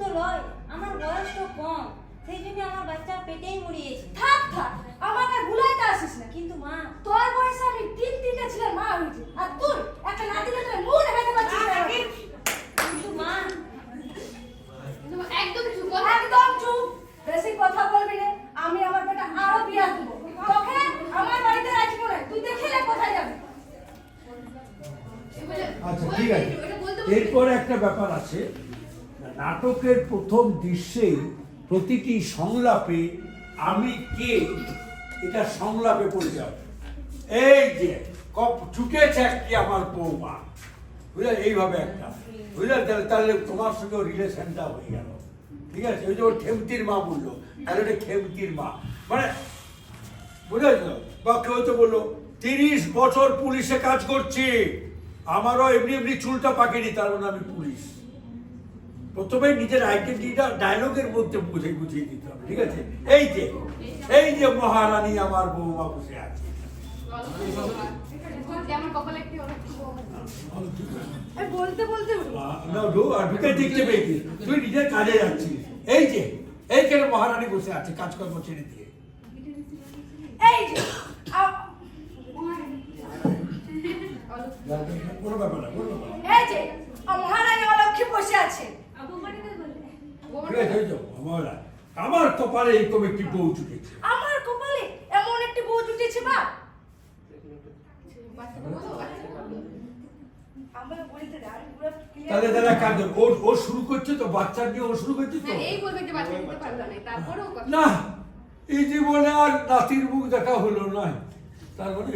তো লয়, আমার বয়স তো কম, সেই জন্য আমার বাচ্চা পেটেই মরিয়েছে। থাক থাক, আমাকে ভুলাইতে আসিস না। কিন্তু মা, তোর বয়সে আমি তিনটা ছেলের মা হয়েছি, আর তুই একটা নাতিকে তোর মুখ দেখাতে পারছিস না। কিন্তু মা, একদম চুপ, একদম চুপ, বেশি কথা বলবি না। আমি আমার বেটা আরো বিয়া দেবো, তোকে আমার বাড়িতে রাখবো না। তুই দেখে নে কোথায় যাবি। আচ্ছা ঠিক আছে, এরপর একটা ব্যাপার আছে। নাটকের প্রথম দৃশ্যেই প্রতিটি সংলাপে আমি কে এটা সংলাপে পড়ে যাবে। এই যে চুকেছে একটি আমার বৌমা, বুঝলে, এইভাবে একটা, বুঝলে, তাহলে তোমার সঙ্গে রিলেশনটা হয়ে গেল। ঠিক আছে, ওই যে ওর খেমতির মা বললো, তাহলে ওটা খেমতির মা, মানে বুঝেছ। বা কেউ তো বললো 30 বছর পুলিশে কাজ করছি, আমারও এমনি এমনি চুলটা পাকেনি, তার মানে আমি পুলিশ। প্রথমে নিজের আইডেন্টিটিটা ডায়লগের মধ্যে বুঝিয়ে দিতে হবে। ঠিক আছে, এই যে মহারানী আমার বৌমা বসে আছে। বলতে বলতে ঢুকে দেখতে পেয়েছি তুই নিজের কাজে যাচ্ছিস। এইখানে মহারানী বসে আছে কাজকর্ম ছেড়ে দিয়ে। এই যে কোনো ব্যাপার না, কোনো ব্যাপার না। এই যে মহারানী অলক্ষী বসে আছে। আমার কপালে এরকম একটি বউ জুটেছে। আমার কপালে এমন একটি বউ জুটেছে মা। আমার বলিতে দাঁড় পুরো তাহলে দাদা কাজ ও শুরু করছে তো, বাচ্চা নিয়ে ও শুরু করছে তো। এই বলবে যে বাচ্চা দিতে পারলো না, তারপরেও কথা না, এই জীবনে আর নাতির মুখ দেখা হলো না, তারপরে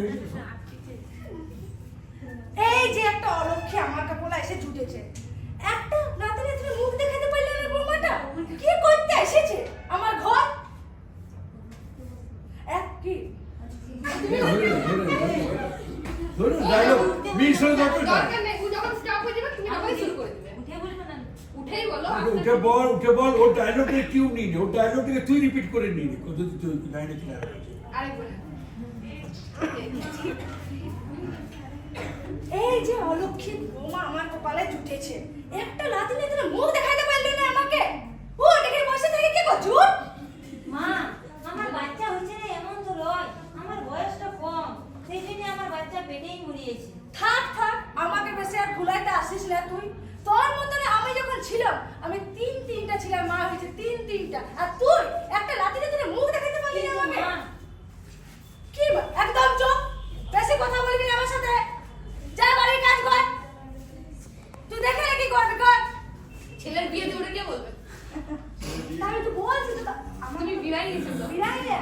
এই যে একটা অলক্ষী আমার কপালে এসে জুটেছে। একটা নাতি নাতির মুখ দেখাতে পারলে না বৌমাটা কি করতে এসেছে আমার ঘর। এক কি দরকার নেই, ও যখন স্টপ হয়ে যাবে তুমি আবার শুরু করে দিবে। উঠে বলবে না? উঠেই বলো। উঠে বল, ওর ডায়লগের কিউ নিয়ে নে, ওর ডায়লগটাকে তুই রিপিট করে নিয়ে নে, কত তুই লাইনে কি আছে। আরেকবার এই যে অলক্ষী বৌমা আমার কপালে জুটেছে। একটা নাতি নাতির মুখ দেখাতে পারলে না আমাকে। ও দেখে বসে থেকে কি করছো? মা, আমার বাচ্চা হচ্ছে না এমন তো লয়, আমার বয়সটা কম, সেই জন্য আমার বাচ্চা পেটেই মরিয়েছে। থাক থাক, আমাকে বেশি আর ভুলাইতে আসিস না তুই। তোর মতন আমি যখন ছিলাম, আমি তিনটা ছিলাম মা হয়েছে তিনটা, আর তুই একটা নাতি নাতির মুখ দেখাতে পারলি না আমাকে। মা, কি একদম চুপ, বেশি কথা বলবি না আমার সাথে। যা বাড়ির কাজ কর, তুই দেখে কি করবি কর। ছেলের বিয়ে দিয়ে ওটা কে বলবে? তাহলে তুই বলছিস তো তুমি বিরাই নিয়েছো তো। বিরাই রে।